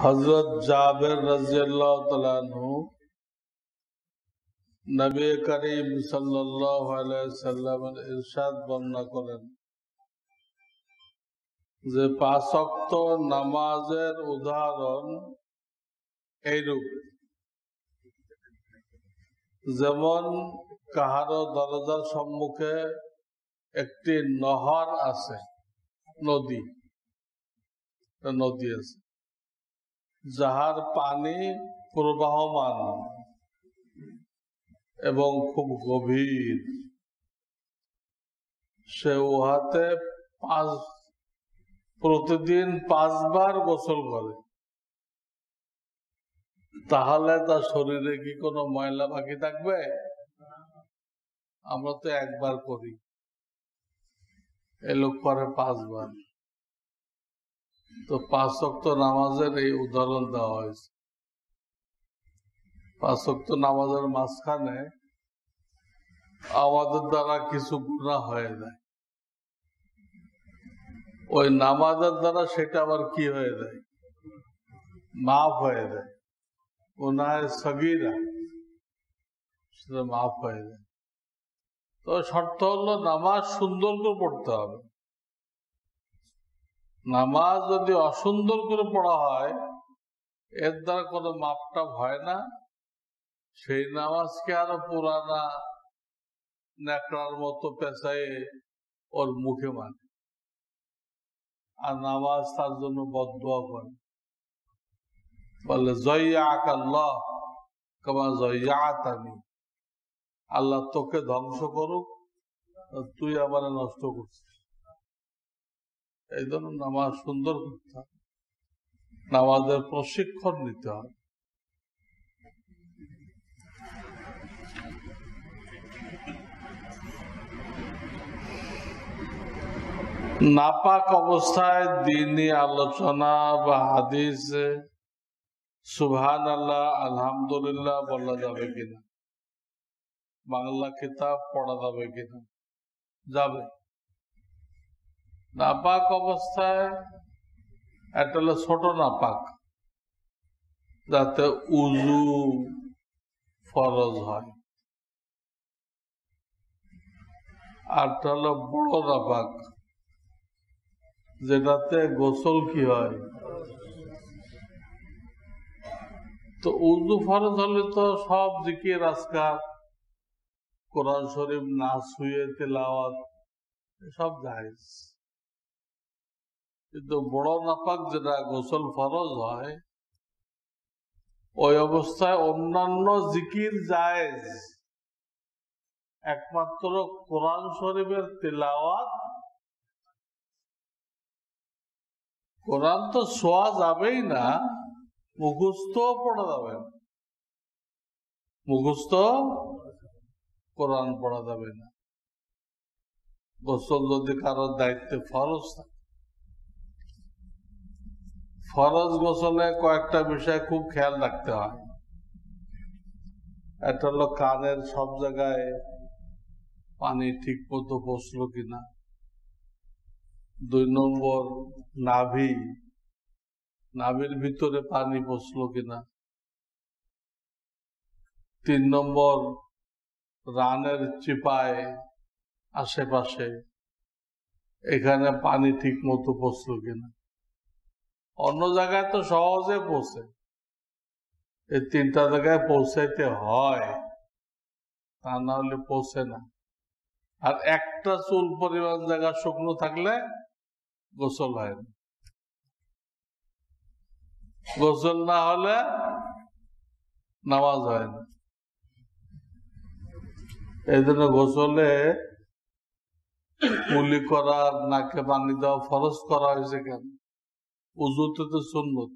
হযরত জাবের রাদিয়াল্লাহু তাআলা আনহু নবী করিম সাল্লাল্লাহু আলাইহি ওয়াসাল্লামের ইরশাদ বর্ণনা করেন যে পাঁচ ওয়াক্ত নামাজের উদাহরণ এইরূপ, যেমন কাহারো দরজার সম্মুখে একটি নহর আছে, নদী আছে, যাহার পানি প্রবাহমান এবং খুব গভীর। সে উহাতে প্রতিদিন 5 বার গোসল করে, তাহলে তার শরীরে কি কোনো ময়লা বাকি থাকবে? আমরা তো একবার করি, এ লোক করে 5 বার। তো 5 ওয়াক্ত নামাজের এই উদাহরণ দেওয়া হয়েছে। 5 ওয়াক্ত নামাজের মাঝখানে আমাদের দ্বারা কিছু গুনাহ হয়ে যায়, ওই নামাজের দ্বারা সেটা আবার কি হয়ে যায়? মাফ হয়ে যায়। গুনাহে সগীরা সেটা মাফ হয়ে যায়। তো শর্ত হলো নামাজ সুন্দর করে পড়তে হবে। নামাজ যদি অসুন্দর করে পড়া হয়, এর দ্বারা কোনো মাপটা হয় না। সেই নামাজকে আরো পুরানা ন্যাকড়ার মতো পেঁচায়ে ওর মুখে মানে, আর নামাজ তার জন্য বদদুয়া করে, বলে যায়্যাক আল্লাহ কামা যায়্যাতানি, আল্লাহ তোকে ধ্বংস করুক, তুই আমার নষ্ট করছিস। এই জন্য নামাজ সুন্দর করতে হবে, নামাজের প্রশিক্ষণ নিতে হবে। নাপাক অবস্থায় দ্বীনি আলোচনা বা হাদিসে সুবহানাল্লাহ আলহামদুলিল্লাহ বলা যাবে কিনা, বাংলা কিতাব পড়া যাবে কিনা? যাবে। নাপাক অবস্থায় একটা হলো ছোট নাপাক, যাতে উযু ফরজ হয়, আরটা হলো বড় নাপাক, যেটাতে গোসল কি হয়। তো উযু ফরজ হলে তো সব জিকির আজকার, কোরআন শরীফ না ছুঁয়ে তেলাওয়াত সব জায়েজ। কিন্তু বড় নাপাক যেটা গোসল ফরজ হয়, ওই অবস্থায় অন্যান্য জিকির জায়েজ, একমাত্র কোরআন শরীফের তেলাওয়াত। কোরআন তো ছোঁয়া যাবেই না, মুখস্থ পড়া যাবে না, মুখস্থ কোরআন পড়া যাবে না। গোসল যদি কারোর দায়িত্বে ফরজ থাকে, ফরজ গোসলে কয়েকটা বিষয় খুব খেয়াল রাখতে হয়। একটা হলো কানের সব জায়গায় পানি ঠিক মতো পৌঁছলো কিনা। 2 নম্বর নাভির ভিতরে পানি পৌঁছলো কিনা। 3 নম্বর রানের চিপায় আশেপাশে এখানে পানি ঠিক মতো পৌঁছলো কিনা। অন্য জায়গায় তো সহজে পৌঁছে, এই 3টা জায়গায় পৌঁছাইতে হয়, তা না হলে পৌঁছে না। আর একটা চুল পরিমাণ জায়গা শুকনো থাকলে গোসল হয় না। গোসল না হলে নামাজ হয় না। এই জন্য গোসলে কুলি করা, নাকে পানি দেওয়া ফরজ করা হয়েছে কেন? উযুতে তো সুন্নত,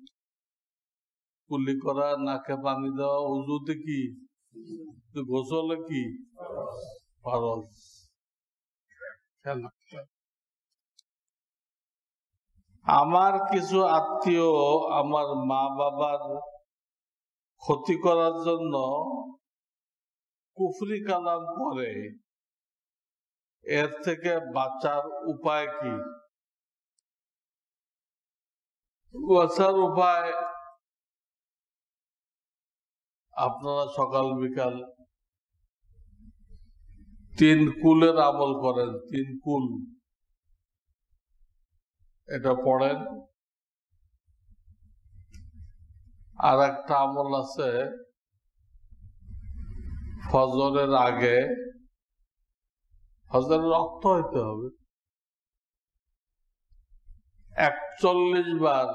কুলি করা, নাকে পানি দেওয়া উযুতে কি, গোসলে কি ফরজ। আমার কিছু আত্মীয় আমার মা বাবার ক্ষতি করার জন্য কুফরি কালাম করে, এর থেকে বাঁচার উপায় কি? বাঁচার উপায় আপনারা সকাল বিকাল 3 কুলের আমল করেন, 3 কুল এটা পড়েন। আর একটা আমল আছে, ফজরের আগে, ফজরের রক্ত হইতে হবে, 41 বার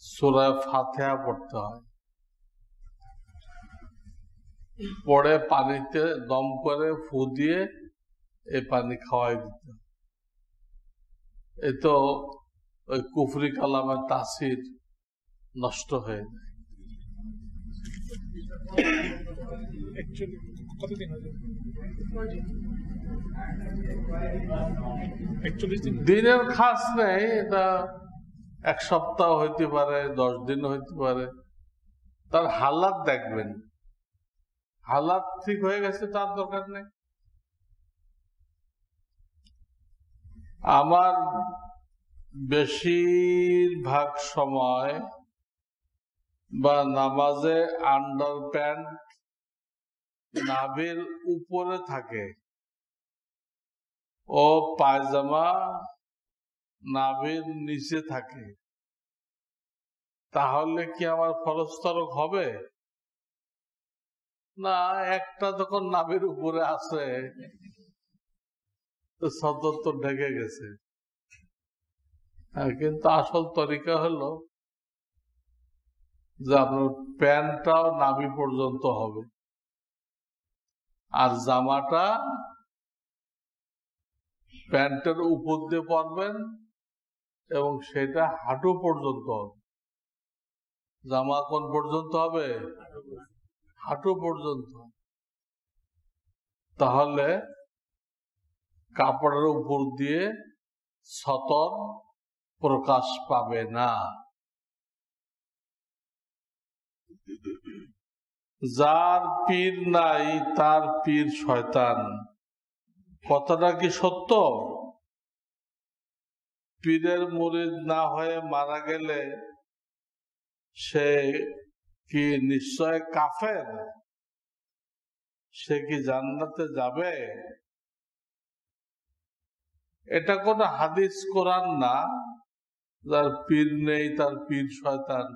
সূরা ফাতিহা পড়তে হয়। পরে পানিতে দম করে ফু দিয়ে এই পানি খাওয়াই দিতে হয়। এ তো ওই কুফরি কালামের তাসির নষ্ট হয়ে যায়। দিনের খাস নেই, এটা 1 সপ্তাহ হইতে পারে, 10 দিন হইতে পারে। তার হালাত দেখবেন, হালাত ঠিক হয়ে গেছে তার দরকার নেই। আমার বেশিরভাগ সময় বা নামাজে আন্ডার প্যান্ট নাভির উপরে থাকে ও পায়জামা নাভির নিচে থাকে, তাহলে কি আমার ফরজ তরক হবে? না, একটা যখন নাভির উপরে আছে তো সদর তো ঢেকে গেছে। কিন্তু আসল তরিকা হলো যে আপনার প্যান্টটাও নাভি পর্যন্ত হবে আর জামাটা প্যান্টের উপর দিয়ে পরবেন এবং সেটা হাঁটু পর্যন্ত হবে। জামা কোন পর্যন্ত হবে? হাঁটু পর্যন্ত। তাহলে কাপড়ের উপর দিয়ে সতর প্রকাশ পাবে না। যার পীর নাই তার পীর শয়তান, কথাটা কি সত্য? পীরের মুরিদ না হয়ে মারা গেলে সে কি নিশ্চয় কাফের? সে কি জান্নাতে যাবে? এটা কোন হাদিস কোরআন না। যার পীর নেই তার পীর শয়তান,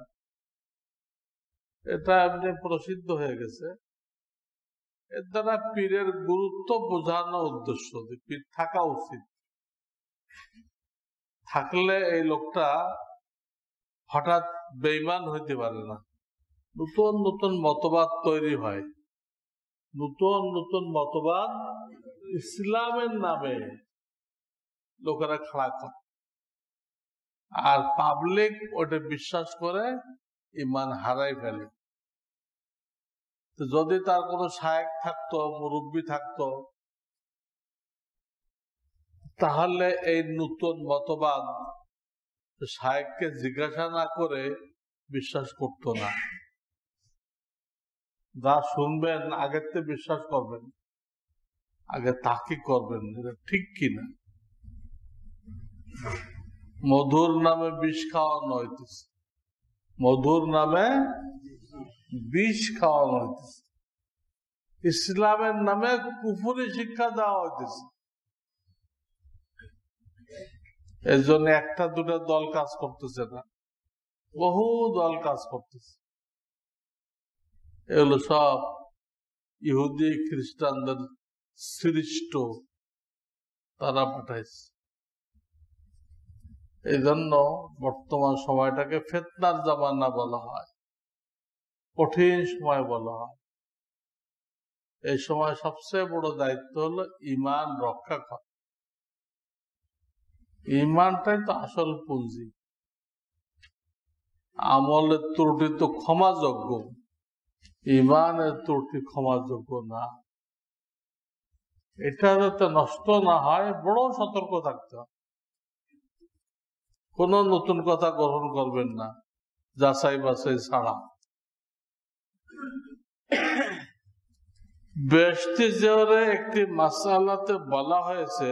এটা এমনি প্রসিদ্ধ হয়ে গেছে। এর দ্বারা পীরের গুরুত্ব বোঝানোর উদ্দেশ্য যে পীর থাকা উচিত। থাকলে এই লোকটা হঠাৎ বেঈমান হইতে পারে না। নতুন নতুন মতবাদ তৈরি হয়, নতুন নতুন মতবাদ ইসলামের নামে লোকেরা খাড়া করে, আর পাবলিক ওটা বিশ্বাস করে ইমান হারাই ফেলে। যদি তার কোনো শায়েখ থাকতো, মুরব্বী থাকতো, তাহলে এই নতুন মতবাদ শায়েখকে জিজ্ঞাসা না করে বিশ্বাস করতো না। যা শুনবেন আগের থেকে বিশ্বাস করবেন, আগে তাকে করবেন এটা ঠিক কিনা। মধুর নামে বিষ খাওয়ানো হইতেছে, মধুর নামে বিষ খাওয়ানো হইতেছে, ইসলামের নামে কুফরি শিক্ষা দেওয়া হইতেছে। এর জন্য একটা দুটা দল কাজ করতেছে না, বহু দল কাজ করতেছে। এগুলো সব ইহুদি খ্রিস্টানদের সৃষ্ট, তারা পাঠাইছে। এই জন্য বর্তমান সময়টাকে ফিতনার জামানা বলা হয়, কঠিন সময় বলা হয়। এই সময় সবচেয়ে বড় দায়িত্ব হলো ঈমান রক্ষা করা। ঈমানটাই তো আসল পুঁজি। আমলের ত্রুটি তো ক্ষমাযোগ্য, ঈমানের ত্রুটি ক্ষমাযোগ্য না। এটা যাতে নষ্ট না হয় বড় সতর্ক থাকতে হবে। কোন নতুন কথা গ্রহণ করবেন না যাচাই বাছাই ছাড়া। বেহেশতি জিয়ারে একটি মাসআলাতে বলা হয়েছে,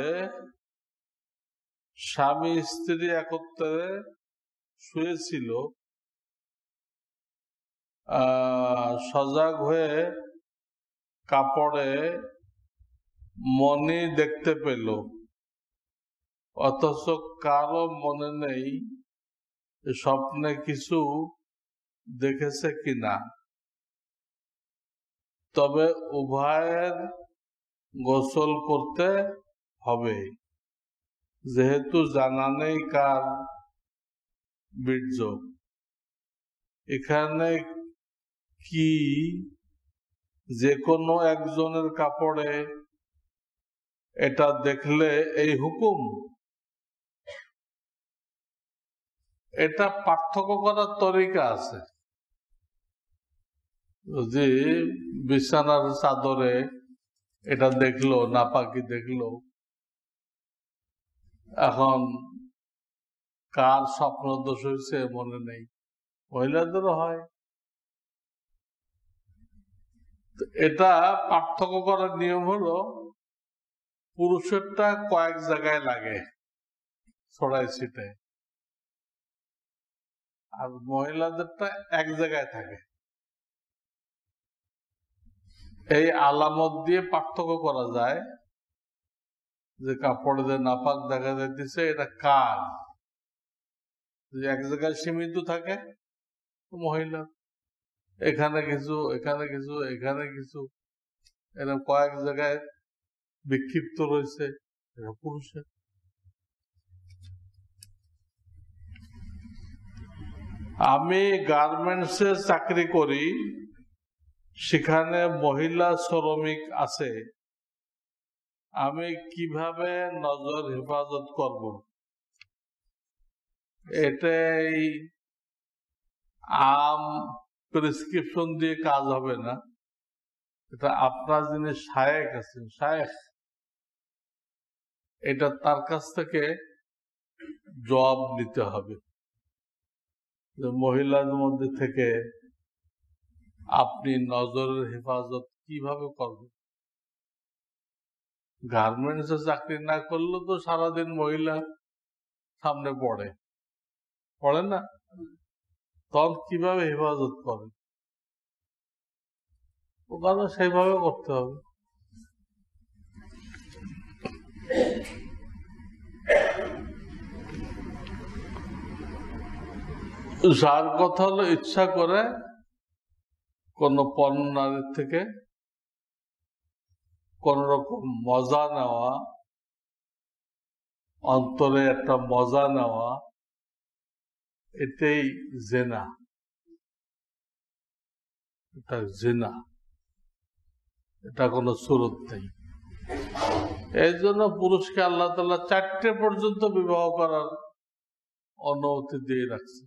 স্বামী স্ত্রী একত্রে শুয়েছিল, সজাগ হয়ে কাপড়ে মণি দেখতে পেল, অথচ কারো মনে নেই স্বপ্নে কিছু দেখেছে কিনা। তবে উভয়ের গোসল করতে হবে, যেহেতু জানা নেই কার বীর্য। এখানে কি যে কোনো একজনের কাপড়ে এটা দেখলে এই হুকুম? এটা পার্থক্য করার তরিকা আছে। যদি বিছানার চাদরে এটা দেখলো, নাপাকি দেখলো, এখন কার স্বপ্ন দোষ হয়েছে মনে নেই, মহিলাদেরও হয়। এটা পার্থক্য করার নিয়ম হলো, পুরুষেরটা কয়েক জায়গায় লাগে ছড়াই ছিটে, আর মহিলাদেরটা এক জায়গায় থাকে। এই আলামত দিয়ে পার্থক্য করা যায় যে কাপড়ে যে নাপাক দেখা যাইতেছে এটা কার। যদি এক জায়গায় সীমিত থাকে মহিলা, এখানে কিছু, এখানে কিছু, এখানে কিছু, এরকম কয়েক জায়গায় বিক্ষিপ্ত রয়েছে, এটা পুরুষের। আমি গার্মেন্টসে চাকরি করি, সেখানে মহিলা শ্রমিক আছে, আমি কিভাবে নজর হেফাজত করব? এটাই আম প্রেসক্রিপশন দিয়ে কাজ হবে না। এটা আপনার যিনি শায়েখ আছেন, শায়েখ, এটা তার কাছ থেকে জবাব নিতে হবে যে মহিলাদের মধ্যে থেকে আপনি নজরের হেফাজত কিভাবে করবেন। গার্মেন্টসে চাকরি না করলে তো সারাদিন মহিলা সামনে পড়ে না, তখন কিভাবে হেফাজত করে? ওখানে সেইভাবে করতে হবে। যার কথা হলো ইচ্ছা করে কোন পণ নারীর থেকে কোন রকম মজা নেওয়া, অন্তরে একটা মজা নেওয়া, এটাই জেনা। এটা জিনা, এটা কোনো সুরত নেই। এই জন্য পুরুষকে আল্লাহ তাআলা 4টে পর্যন্ত বিবাহ করার অনুমতি দিয়ে রাখছে।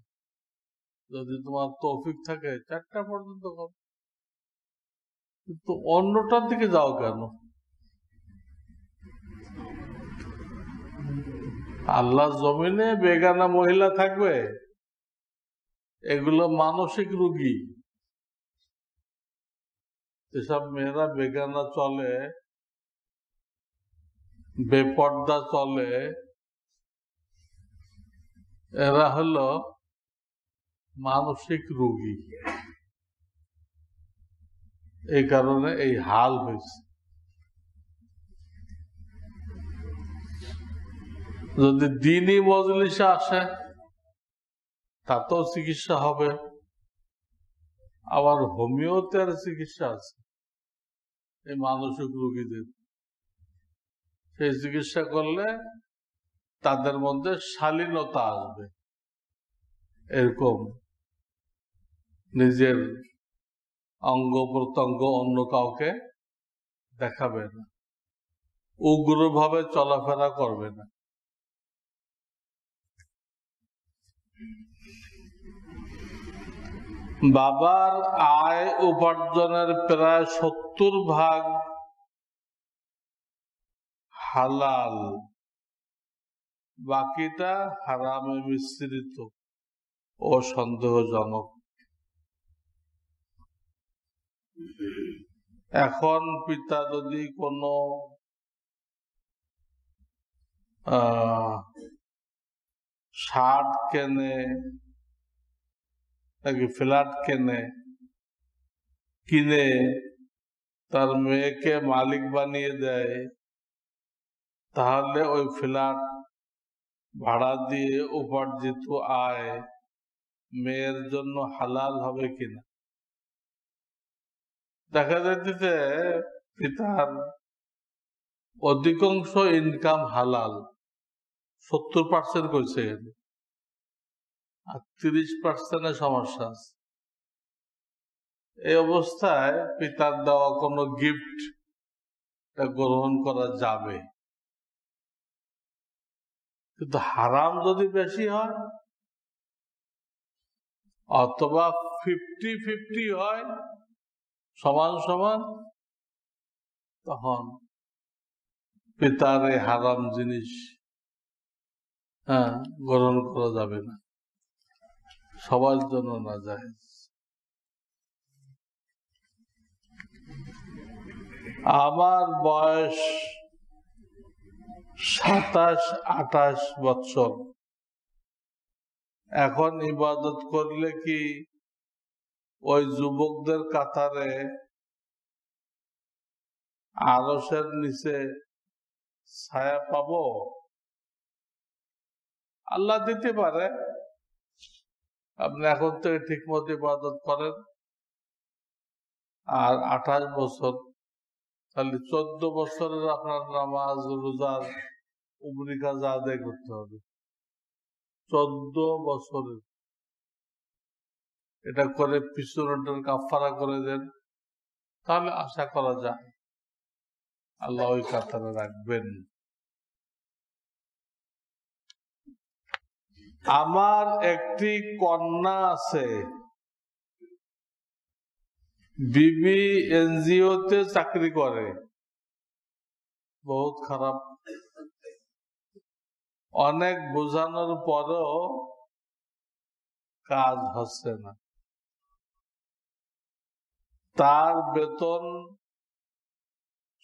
যদি তোমার তৌফিক থাকে 4টা পর্যন্ত করো, কিন্তু অন্যটার দিকে যাও কেন? আল্লাহ জমিনে বেগানা মহিলা থাকবে, এগুলো মানসিক রোগী। যেসব মেয়েরা বেগানা চলে, বেপর্দা চলে, এরা হলো মানসিক রোগী। এই কারণে এই হাল হয়েছে। যদি দ্বীনি মজলিসে আসে তাতেও চিকিৎসা হবে, আবার হোমিওপ্যাথির চিকিৎসা আছে এই মানসিক রোগীদের। সেই চিকিৎসা করলে তাদের মধ্যে শালীনতা আসবে, এরকম নিজের অঙ্গ প্রত্যঙ্গ অন্য কাউকে দেখাবে না, উগ্রভাবে চলাফেরা করবে না। বাবার আয় উপার্জনের প্রায় 70% হালাল, বাকিটা হারামে মিশ্রিত ও সন্দেহজনক। এখন পিতা যদি কোনো শার্ট কেনে নাকি ফ্ল্যাট কেনে, কিনে তার মেয়েকে মালিক বানিয়ে দেয়, তাহলে ওই ফ্ল্যাট ভাড়া দিয়ে উপার্জিত আয় মেয়ের জন্য হালাল হবে কিনা? দেখা যাচ্ছে পিতার অধিকাংশ ইনকাম হালাল, 70% করছে, আর 30% সমস্যা আছে। এই অবস্থায় পিতার দেওয়া কোনো গিফট গ্রহণ করা যাবে, কিন্তু হারাম যদি বেশি হয় অথবা 50-50 হয়, সমান সমান, তখন পিতার এই হারাম জিনিস গ্রহণ করা যাবে না, সবার জন্য না যায়। আমার বয়স 27-28 বছর। এখন ইবাদত করলে কি ওই যুবকদের কাতারে আরশের নিচে ছায়া পাবো? আল্লাহ দিতে পারে। আপনি এখন থেকে ঠিক মতো ইবাদত করেন, আর 28 বছর, তাহলে 14 বছরের আপনার নামাজ, রোজার, উমরি কাজা আদায় করতে হবে। 14 বছরের এটা করে পিছনটার কাফারা করে দেন, তাহলে আশা করা যায় আল্লাহ ওই কাতারে রাখবেন। আমার একটি কন্যা আছে, বিবি এনজিওতে চাকরি করে, বহুত খারাপ। অনেক বোঝানোর পরেও কাজ হচ্ছে না। তার বেতন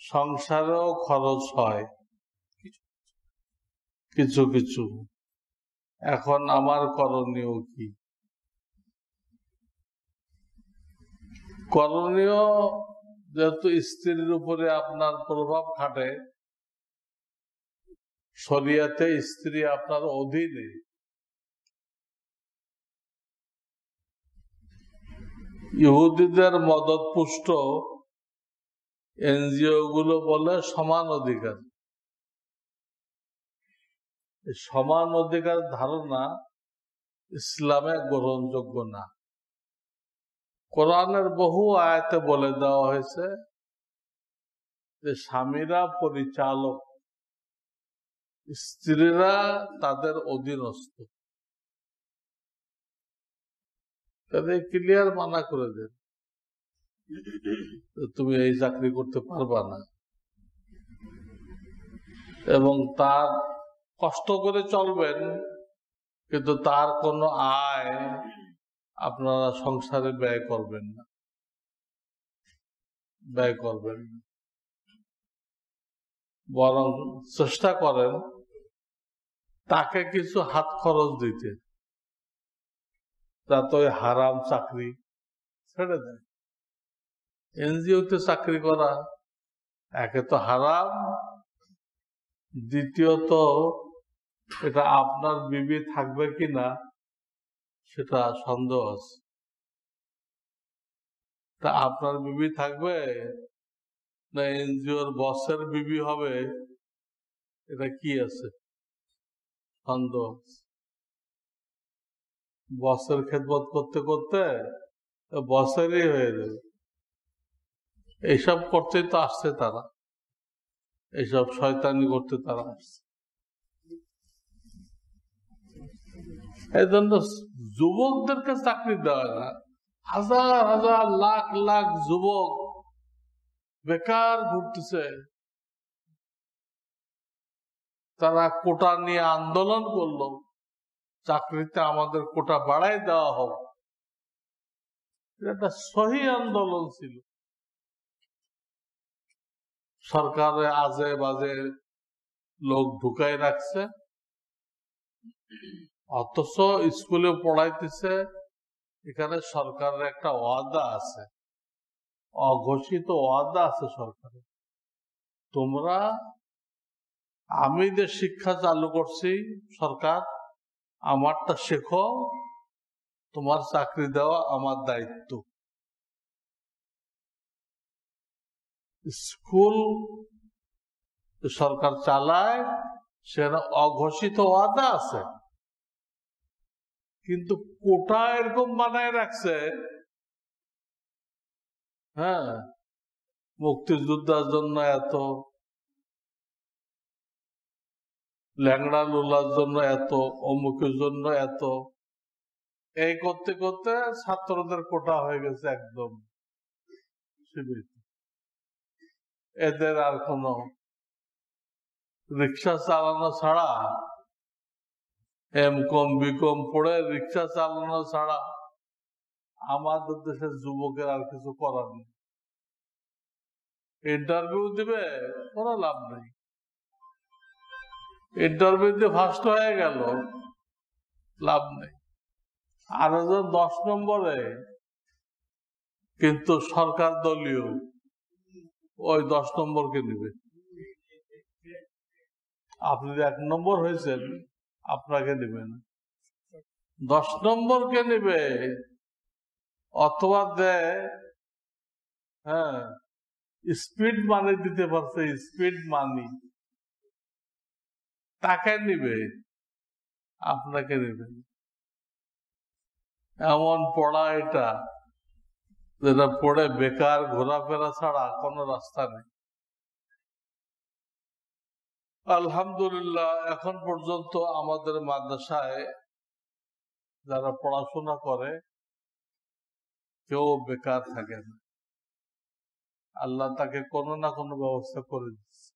সংসারেও খরচ হয় কিছু কিছু। এখন আমার করণীয় কি? করণীয়, যেহেতু স্ত্রীর উপরে আপনার প্রভাব খাটে, শরিয়াতে স্ত্রী আপনার অধীনে, ইহুদিদের মদত পুষ্ট এনজিও গুলো বলে সমান অধিকার। সমান অধিকার ধারণা ইসলামে গ্রহণযোগ্য না। কোরআনের বহু আয়াতে বলে দেওয়া হয়েছে যে স্বামীরা পরিচালক, স্ত্রীরা তাদের অধীনস্থ। তাদের ক্লিয়ার মানা করে দেন, তুমি এই চাকরি করতে পারবা না, এবং তার কষ্ট করে চলবেন, কিন্তু তার কোনো আয় আপনারা সংসারে ব্যয় করবেন না, বরং চেষ্টা করেন তাকে কিছু হাত খরচ দিতে, যাতে ওই হারাম চাকরি ছেড়ে দেয়। এনজিওতে চাকরি করা একে তো হারাম, দ্বিতীয়ত এটা আপনার বিবি থাকবে কিনা সেটা সন্দেহ আছে। তা আপনার বিবি থাকবে না এনজিওর বসের বিবি হবে, এটা কি আছে? সন্দেহ। বসের খেদমত করতে করতে বসেরই হয়ে যাবে। এইসব করতেই তো আসছে তারা, এইসব শয়তানি করতে তারা আসছে। এই জন্য যুবকদেরকে চাকরি দেওয়া না। হাজার হাজার লাখ লাখ যুবক বেকার ঘুরতেছে, তারা কোটা নিয়ে আন্দোলন করলো, চাকরিতে আমাদের কোটা বাড়াই দেওয়া হোক। এটা সহি আন্দোলন ছিল। সরকারে আজে বাজে লোক ঢুকাই রাখছে, অথচ স্কুলে পড়াইতেছে। এখানে সরকারের একটা ওয়াদা আছে, অঘোষিত ওয়াদা আছে সরকারের, তোমরা, আমি যে শিক্ষা চালু করছি সরকার, আমারটা শেখো, তোমার চাকরি দেওয়া আমার দায়িত্ব। স্কুল সরকার চালায়, সেটা অঘোষিত ওয়াদা আছে, কিন্তু কোটা এরকম বানায় রাখছে, হ্যাঁ, মুক্তিযোদ্ধার জন্য এত, ল্যাংড়া লুলার জন্য এত, অমুকের জন্য এত, এই করতে করতে ছাত্রদের কোটা হয়ে গেছে একদম সীমিত। এদের আর কোন রিক্সা চালানো ছাড়া, এম.কম বিকম পড়ে রিক্সা চালানো ছাড়া আমাদের দেশের যুবকের আর কিছু করার নেই। ইন্টারভিউ দিবে, কোনো লাভ নেই। ইন্টারভিউ দিয়ে ফার্স্ট হয়ে গেল, লাভ নেই। আর 10 নম্বরে কিন্তু সরকার দলীয়, ওই 10 নম্বরকে নিবে। আপনি 1 নম্বর হয়েছেন, আপনাকে নিবে না, 10 নম্বরকে নিবে। অথবা দেয়, হ্যাঁ, স্পিড মানি দিতে পারছে, স্পিড মানি, তাকে নিবে, আপনাকে নিবে। এমন পড়া এটা, যেটা পড়ে বেকার ঘোরাফেরা ছাড়া কোনো রাস্তা নেই। আলহামদুলিল্লাহ, এখন পর্যন্ত আমাদের মাদ্রাসায় যারা পড়াশোনা করে কেউ বেকার থাকে না। আল্লাহ তাকে কোনো না কোনো ব্যবস্থা করে দিচ্ছে।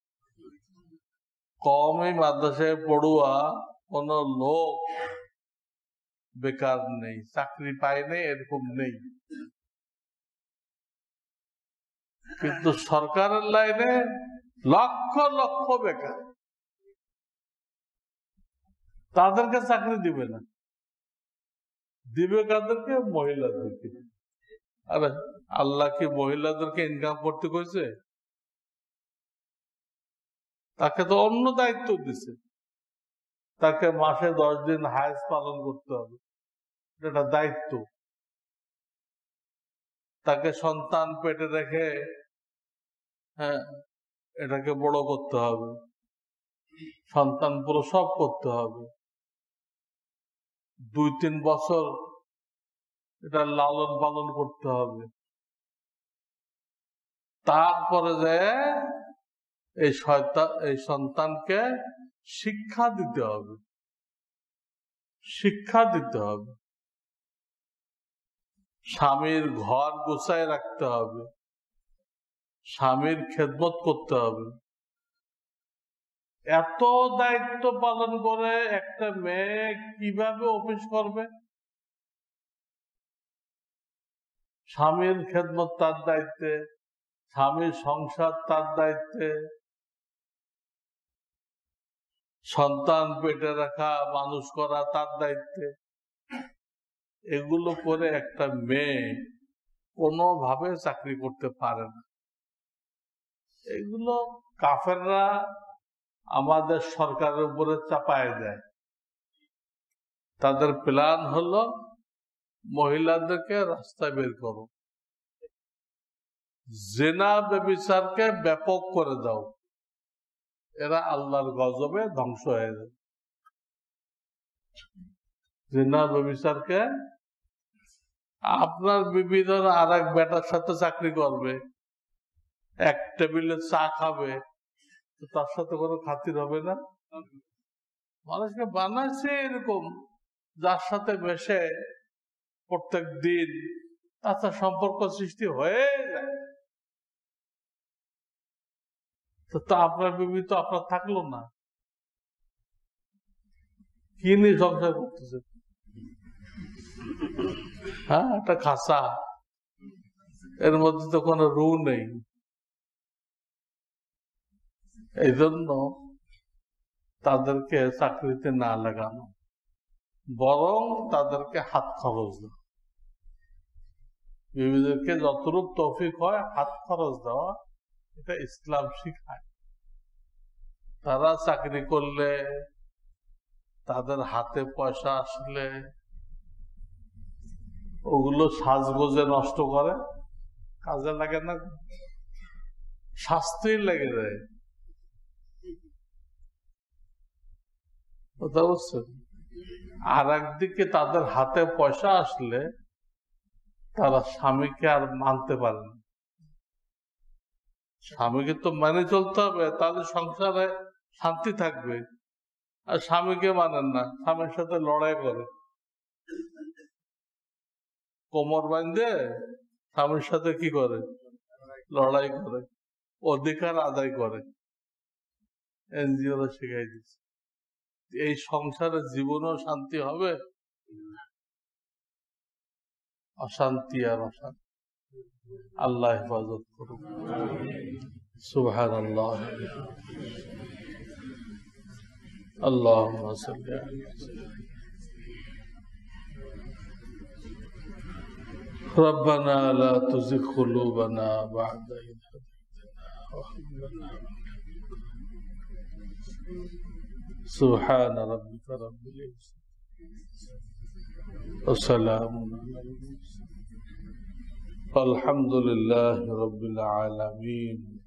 কমই মাদ্রাসায় পড়ুয়া কোন লোক বেকার নেই, চাকরি পায় নেই, এরকম নেই। কিন্তু সরকারের লাইনে লক্ষ লক্ষ বেকার, তাদেরকে চাকরি দিবে না, দিবে কাদেরকে? মহিলাদেরকে। আরে আল্লাহ কি মহিলাদেরকে ইনকাম করতে কইছে? তাকে তো অন্য দায়িত্ব দিছে, তাকে মাসে 10 দিন হায়েজ পালন করতে হবে, এটা দায়িত্ব। তাকে সন্তান পেটে রেখে, হ্যাঁ, এটাকে বড় করতে হবে, সন্তান প্রসব করতে হবে, 2-3 বছর এটা লালন পালন করতে হবে, তারপরে যে এই সন্তানকে শিক্ষা দিতে হবে, শিক্ষা দিতে হবে, স্বামীর ঘর গুছায় রাখতে হবে, স্বামীর খেদমত করতে হবে। এত দায়িত্ব পালন করে একটা মেয়ে কিভাবে অফিস করবে? স্বামীর খেদমত তার দায়িত্বে, স্বামীর সংসার তার দায়িত্বে, সন্তান পেটে রাখা, মানুষ করা তার দায়িত্বে। এগুলো করে একটা মেয়ে কোনোভাবে চাকরি করতে পারে না। এগুলো কাফেররা আমাদের সরকারের উপরে চাপায় দেয়। তাদের প্ল্যান হলো মহিলাদেরকে রাস্তায় বের করো, জিনা ব্যভিচারকে ব্যাপক করে দাও, এরা আল্লাহর গজবে ধ্বংস হয়ে যায়। জিনা ব্যভিচারকে, আপনার বিবি ধর আর এক বেটার সাথে চাকরি করবে, এক টেবিলে চা খাবে, তার সাথে কোনো খাতির হবে না? মানুষকে বানাচ্ছে এরকম, যার সাথে মেশে প্রত্যেক দিন তার সাথে সম্পর্ক সৃষ্টি হয়ে যায়। তো আপনার বিবি তো আপনার থাকলো না, কি নিয়ে সংসার করতেছে? হ্যাঁ, একটা খাসা, এর মধ্যে তো কোনো রু নেই। এই জন্য তাদেরকে চাকরিতে না লাগানো, বরং তাদেরকে হাত খরচ দেওয়া। বিবিদেরকে যতরূপ তৌফিক হয় হাত খরচ দেওয়া, এটা ইসলাম শিখায়। তারা চাকরি করলে, তাদের হাতে পয়সা আসলে ওগুলো সাজগোজে নষ্ট করে, কাজে লাগে না, শাস্তি লেগে যায়। কথা বুঝছেন? আর একদিকে তাদের হাতে পয়সা আসলে তারা স্বামীকে আর মানতে পারে না। স্বামীকে তো মেনে চলতে হবে, তাদের সংসারে শান্তি থাকবে। আর স্বামীকে মানেন না, স্বামীর সাথে লড়াই করে, কোমর বাঁধে স্বামীর সাথে কি করে, লড়াই করে, অধিকার আদায় করে। এনজিওরা শিখাই দিচ্ছে। এই সংসারে জীবনও শান্তি হবে, অশান্তি আর অশান্তি। আল্লাহ হেফাজত করুন। সুবহানাল্লাহ। আল্লাহুম্মা সাল্লি আলা সাইয়্যিদিনা ربنا لا تزغ قلوبنا بعد إذ هديتنا وهب لنا سبحان ربك رب العزة وسلام على المرسلين والحمد لله رب العالمين.